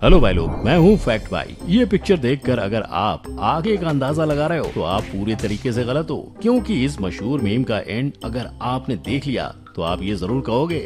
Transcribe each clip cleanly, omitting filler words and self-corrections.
Hello भाई लोग, मैं हूँ फैक्ट भाई। ये पिक्चर देखकर अगर आप आगे का अंदाजा लगा रहे हो तो आप पूरे तरीके से गलत हो, क्योंकि इस मशहूर मीम का एंड अगर आपने देख लिया तो आप ये जरूर कहोगे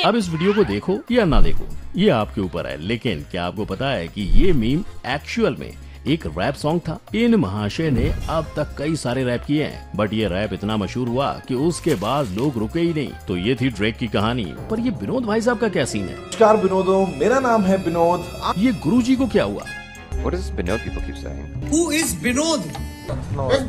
अब इस वीडियो को देखो या ना देखो ये आपके ऊपर है, लेकिन क्या आपको पता है कि ये मीम एक्चुअल में एक रैप सॉन्ग था। इन महाशय ने अब तक कई सारे रैप किए हैं, बट ये रैप इतना मशहूर हुआ कि उसके बाद लोग रुके ही नहीं। तो ये थी ड्रेक की कहानी। पर ये विनोद भाई साहब का क्या सीन है? नमस्कार विनोदो, मेरा नाम है विनोद। ये गुरुजी को क्या हुआ? What does Binod people keep saying? Who is Binod?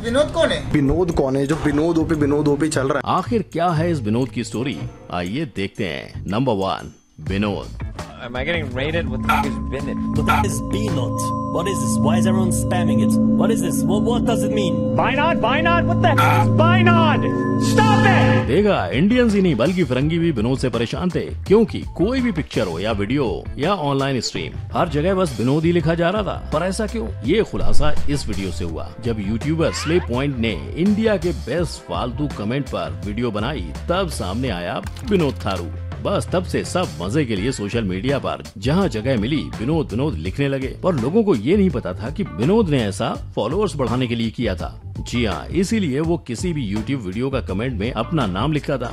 Vinod कौन है? विनोद कौन है जो विनोद पे चल रहा है? आखिर क्या है इस विनोद की स्टोरी? आइए देखते हैं। Number 1, Vinod. Am I getting rated? What the fuck is Binod? What is B-Not? What is this? Why is everyone spamming it? What is this? What does it mean? Binod? What the heck is Binod? Stop it! देखा, Indians ही नहीं बल्कि फिरंगी भी विनोद से परेशान थे, क्योंकि कोई भी पिक्चर हो या वीडियो या ऑनलाइन स्ट्रीम, हर जगह बस विनोद ही लिखा जा रहा था। पर ऐसा क्यों? ये खुलासा इस वीडियो से हुआ जब यूट्यूबर स्ले पॉइंट ने इंडिया के बेस्ट फालतू कमेंट पर वीडियो बनाई, तब सामने आया विनोद थारू। बस तब से सब मजे के लिए सोशल मीडिया पर जहाँ जगह मिली विनोद विनोद लिखने लगे। पर लोगों को ये नहीं पता था कि विनोद ने ऐसा फॉलोअर्स बढ़ाने के लिए किया था। जी हाँ, इसीलिए वो किसी भी यूट्यूब वीडियो का कमेंट में अपना नाम लिखता था।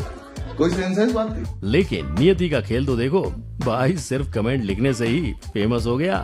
कोई सेंस है इस बात की? लेकिन नियति का खेल तो देखो भाई, सिर्फ कमेंट लिखने से ही फेमस हो गया।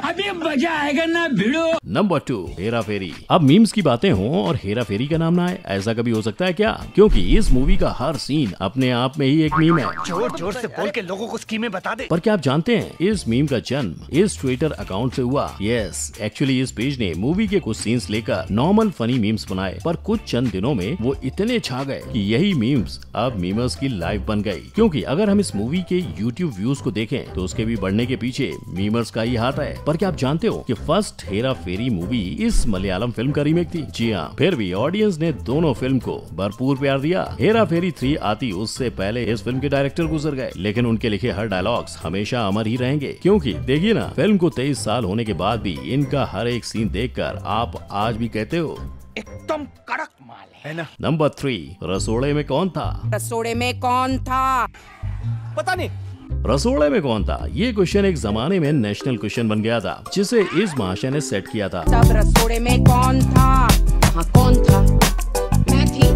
अभी मजा आएगा ना भिड़ो। नंबर 2, हेरा फेरी। अब मीम्स की बातें हों और हेरा फेरी का नाम ना आए, ऐसा कभी हो सकता है क्या? क्योंकि इस मूवी का हर सीन अपने आप में ही एक मीम है। जोर जोर से बोल के लोगों को स्कीमें बता दे। पर क्या आप जानते हैं इस मीम का जन्म इस ट्विटर अकाउंट से हुआ? यस, एक्चुअली इस पेज ने मूवी के कुछ सीन्स लेकर नॉर्मल फनी मीम्स बनाए, पर कुछ चंद दिनों में वो इतने छा गए कि यही मीम्स अब मीमर्स की लाइफ बन गई। क्योंकि अगर हम इस मूवी के यूट्यूब व्यूज को देखें तो उसके भी बढ़ने के पीछे मीमर्स का ही हाथ है। पर क्या आप जानते हो कि फर्स्ट हेरा फेरी मूवी इस मलयालम फिल्म का रीमेक थी? जी हाँ, फिर भी ऑडियंस ने दोनों फिल्म को भरपूर प्यार दिया। हेरा फेरी 3 आती उससे पहले इस फिल्म के डायरेक्टर गुजर गए, लेकिन उनके लिखे हर डायलॉग्स हमेशा अमर ही रहेंगे। क्योंकि देखिए ना, फिल्म को 23 साल होने के बाद भी इनका हर एक सीन देखकर आप आज भी कहते हो एकदम कड़क माल है ना। नंबर 3, रसोड़े में कौन था? रसोड़े में कौन था? पता नहीं। रसोड़े में कौन था? ये क्वेश्चन एक जमाने में नेशनल क्वेश्चन बन गया था, जिसे इस महाशय ने सेट किया था। सब रसोड़े में कौन था? हाँ, कौन था? मैं थी,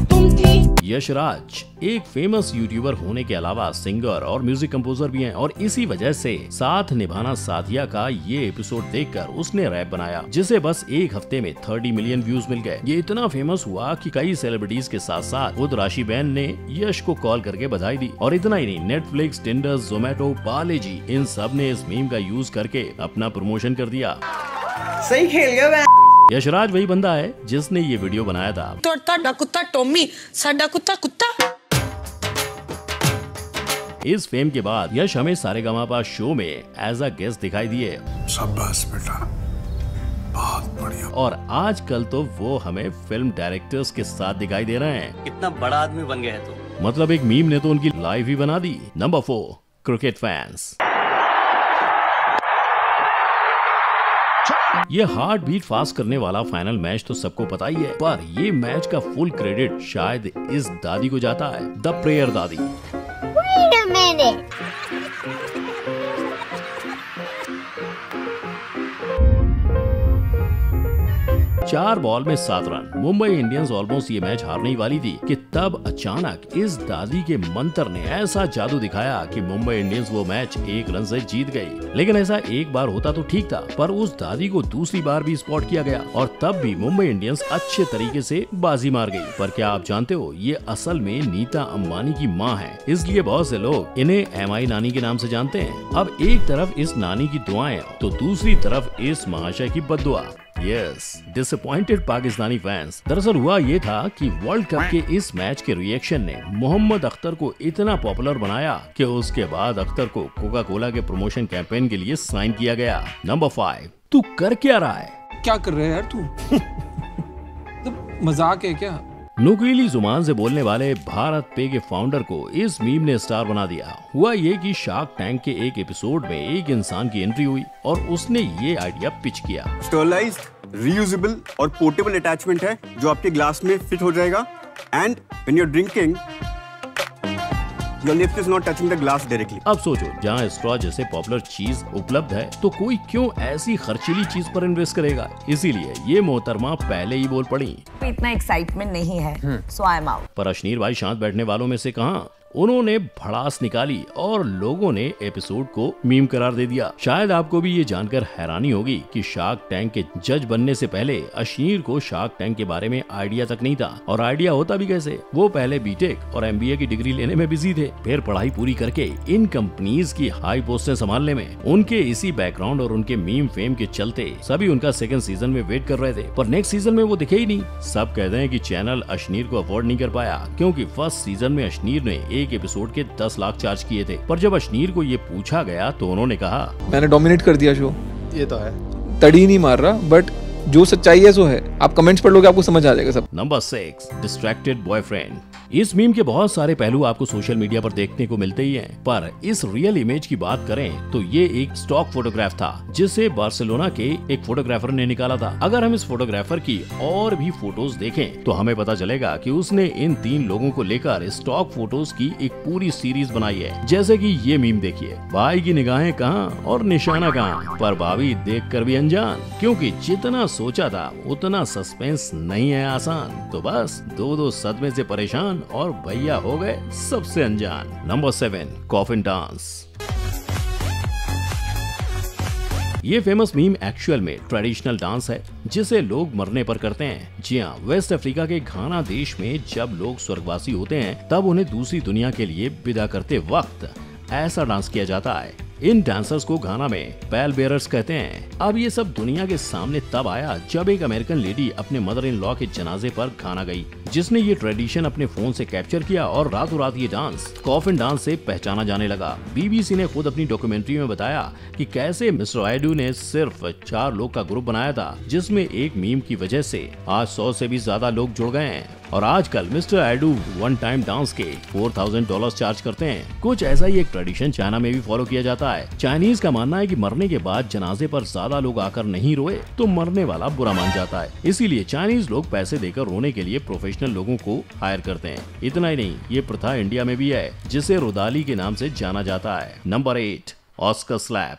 तुम थी। यशराज एक फेमस यूट्यूबर होने के अलावा सिंगर और म्यूजिक कंपोजर भी हैं, और इसी वजह से साथ निभाना साथिया का ये एपिसोड देखकर उसने रैप बनाया, जिसे बस एक हफ्ते में 30 मिलियन व्यूज मिल गए। ये इतना फेमस हुआ कि कई सेलिब्रिटीज के साथ साथ खुद राशि बहन ने यश को कॉल करके बधाई दी। और इतना ही नहीं, नेटफ्लिक्स, टिंडर, जोमेटो, पार्ले जी, इन सब ने इस मीम का यूज करके अपना प्रमोशन कर दिया। सही खेल गया। यशराज वही बंदा है जिसने ये वीडियो बनाया था। तो साडा कुत्ता टॉमी, साडा कुत्ता कुत्ता। इस फेम के बाद यश हमें सारेगामापा शो में एज अ गेस्ट दिखाई दिए। शाबाश बेटा, बहुत बढ़िया। और आजकल तो वो हमें फिल्म डायरेक्टर्स के साथ दिखाई दे रहे हैं। कितना बड़ा आदमी बन गया है तू। मतलब एक मीम ने तो उनकी लाइफ ही बना दी। Number 4, cricket fans. ये हार्ट बीट फास्ट करने वाला फाइनल मैच तो सबको पता ही है, पर ये मैच का फुल क्रेडिट शायद इस दादी को जाता है, द प्रेयर दादी। Wait a minute. 4 बॉल में 7 रन। मुंबई इंडियंस ऑलमोस्ट ये मैच हारने ही वाली थी कि तब अचानक इस दादी के मंत्र ने ऐसा जादू दिखाया कि मुंबई इंडियंस वो मैच 1 रन से जीत गई। लेकिन ऐसा एक बार होता तो ठीक था, पर उस दादी को दूसरी बार भी स्पॉट किया गया और तब भी मुंबई इंडियंस अच्छे तरीके से बाजी मार गई। पर क्या आप जानते हो, ये असल में नीता अंबानी की माँ है, इसलिए बहुत से लोग इन्हें MI नानी के नाम से जानते हैं। अब एक तरफ इस नानी की दुआएं तो दूसरी तरफ इस महाशय की बद्दुआ। Yes, disappointed Pakistani fans. दरअसल हुआ ये था कि वर्ल्ड कप के इस मैच के रिएक्शन ने मोहम्मद अख्तर को इतना पॉपुलर बनाया कि उसके बाद अख्तर को कोका कोला के प्रमोशन कैंपेन के लिए साइन किया गया। नंबर 5, तू कर क्या रहा है? क्या कर रहे हैं यार तू? तो मजाक है क्या? नुकीली जुबान से बोलने वाले भारत पे के फाउंडर को इस मीम ने स्टार बना दिया। हुआ ये कि शार्क टैंक के एक एपिसोड में एक इंसान की एंट्री हुई और उसने ये आइडिया पिच किया। स्टरलाइज्ड, रीयूजेबल और पोर्टेबल अटैचमेंट है जो आपके ग्लास में फिट हो जाएगा and when you are drinking Your lips is not touching the glass directly. अब सोचो, जहाँ स्ट्रॉ जैसे पॉपुलर चीज उपलब्ध है तो कोई क्यों ऐसी खर्चीली चीज पर इन्वेस्ट करेगा। इसीलिए ये मोहतरमा पहले ही बोल पड़ी, इतना एक्साइटमेंट नहीं है, so I'm out। पर अशनीर भाई शांत बैठने वालों में से कहाँ, उन्होंने भड़ास निकाली और लोगों ने एपिसोड को मीम करार दे दिया। शायद आपको भी ये जानकर हैरानी होगी कि शार्क टैंक के जज बनने से पहले अशनीर को शार्क टैंक के बारे में आइडिया तक नहीं था। और आइडिया होता भी कैसे, वो पहले बीटेक और एमबीए की डिग्री लेने में बिजी थे, फिर पढ़ाई पूरी करके इन कंपनीज की हाई पोस्टें संभालने में। उनके इसी बैकग्राउंड और उनके मीम फेम के चलते सभी उनका सेकंड सीजन में वेट कर रहे थे, पर नेक्स्ट सीजन में वो दिखे ही नहीं। सब कहते हैं कि चैनल अशनीर को अफोर्ड नहीं कर पाया, क्योंकि फर्स्ट सीजन में अशनीर ने एक एपिसोड के 10 लाख चार्ज किए थे। पर जब अशनीर को ये पूछा गया तो उन्होंने कहा, मैंने डोमिनेट कर दिया शो। ये तो है, तड़ी नहीं मार रहा, बट जो सच्चाई है सो है। आप कमेंट्स पढ़ लोगे आपको समझ आ जाएगा सब। Number 6, distracted boyfriend. इस मीम के बहुत सारे पहलू आपको सोशल मीडिया पर देखने को मिलते ही हैं, पर इस रियल इमेज की बात करें तो ये एक स्टॉक फोटोग्राफ था जिसे बार्सिलोना के एक फोटोग्राफर ने निकाला था। अगर हम इस फोटोग्राफर की और भी फोटोज देखें तो हमें पता चलेगा कि उसने इन 3 लोगों को लेकर स्टॉक फोटोज की एक पूरी सीरीज बनाई है। जैसे कि ये मीम देखिए, भाई की निगाहें कहाँ और निशाना कहाँ, पर भाभी देख कर भी अनजान, क्योंकि जितना सोचा था उतना सस्पेंस नहीं है आसान। तो बस 2 सदमे से परेशान और भैया हो गए सबसे अनजान। Number 7, coffin dance. ये फेमस मीम एक्चुअल में ट्रेडिशनल डांस है जिसे लोग मरने पर करते हैं। जी हाँ, वेस्ट अफ्रीका के घाना देश में जब लोग स्वर्गवासी होते हैं तब उन्हें दूसरी दुनिया के लिए विदा करते वक्त ऐसा डांस किया जाता है। इन डांसर्स को घाना में पैल बेयरर्स कहते हैं। अब ये सब दुनिया के सामने तब आया जब एक अमेरिकन लेडी अपने मदर इन लॉ के जनाजे पर घाना गई, जिसने ये ट्रेडिशन अपने फोन से कैप्चर किया और रातों रात ये डांस कॉफिन डांस से पहचाना जाने लगा। बीबीसी ने खुद अपनी डॉक्यूमेंट्री में बताया कि कैसे मिस्टर आयडू ने सिर्फ 4 लोग का ग्रुप बनाया था, जिसमें एक मीम की वजह से आज 100 से भी ज्यादा लोग जुड़ गए हैं। और आजकल mister audio one time dance के $4000 चार्ज करते हैं। कुछ ऐसा ही एक ट्रेडिशन चाइना में भी फॉलो किया जाता है। चाइनीज का मानना है कि मरने के बाद जनाजे पर ज्यादा लोग आकर नहीं रोए तो मरने वाला बुरा मान जाता है, इसीलिए चाइनीज लोग पैसे देकर रोने के लिए प्रोफेशनल लोगों को हायर करते हैं। इतना ही नहीं, ये प्रथा इंडिया में भी है जिसे रुदाली के नाम से जाना जाता है। Number 8, Oscar slap.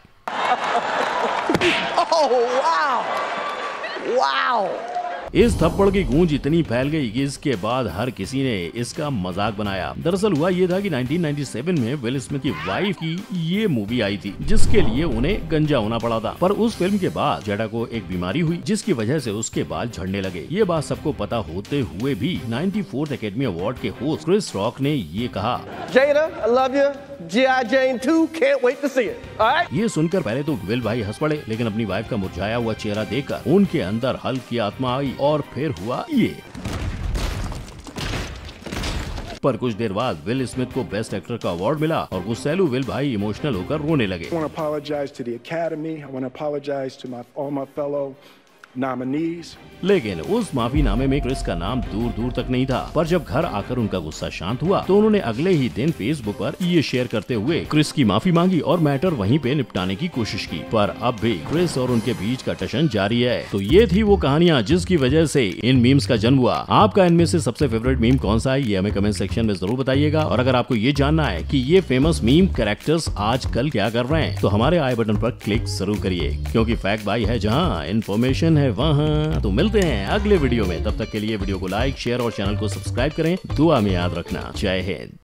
इस थप्पड़ की गूंज इतनी फैल गई कि इसके बाद हर किसी ने इसका मजाक बनाया। दरअसल हुआ ये था कि 1997 में विल स्मिथ की वाइफ की ये मूवी आई थी जिसके लिए उन्हें गंजा होना पड़ा था। पर उस फिल्म के बाद जेडा को एक बीमारी हुई जिसकी वजह से उसके बाल झड़ने लगे। ये बात सबको पता होते हुए भी 94th एकेडमी अवार्ड के होस्ट क्रिस रॉक ने ये कहा, Jada, I love you. G.I. Jane 2, can't wait to see it. All right? ये सुनकर पहले तो विल भाई हंस पड़े, लेकिन अपनी वाइफ का मुरझाया हुआ चेहरा देखकर उनके अंदर हल्की आत्मा आई और फिर हुआ ये। पर कुछ देर बाद विल स्मिथ को बेस्ट एक्टर का अवार्ड मिला और गुस्सैलू विल भाई इमोशनल होकर रोने लगे। I want to apologize to the Academy. I want to apologize to all my fellow nominees. लेकिन उस माफीनामे में क्रिस का नाम दूर दूर तक नहीं था। पर जब घर आकर उनका गुस्सा शांत हुआ तो उन्होंने अगले ही दिन फेसबुक पर ये शेयर करते हुए क्रिस की माफी मांगी और मैटर वहीं पे निपटाने की कोशिश की। पर अब भी क्रिस और उनके बीच का टशन जारी है। तो ये थी वो कहानियां जिसकी वजह से इन मीम्स का जन्म हुआ। आपका इनमें से सबसे फेवरेट मीम कौन सा है, ये हमें कमेंट सेक्शन में जरूर बताइएगा। और अगर आपको ये जानना है कि ये फेमस मीम कैरेक्टर्स आजकल क्या कर रहे हैं तो हमारे आई बटन पर क्लिक जरूर करिए, क्योंकि फैक्ट बाई है जहाँ, इन्फॉर्मेशन है वहाँ। तो मिलते हैं अगले वीडियो में, तब तक के लिए वीडियो को लाइक, शेयर और चैनल को सब्सक्राइब करें। दुआ में याद रखना। जय हिंद।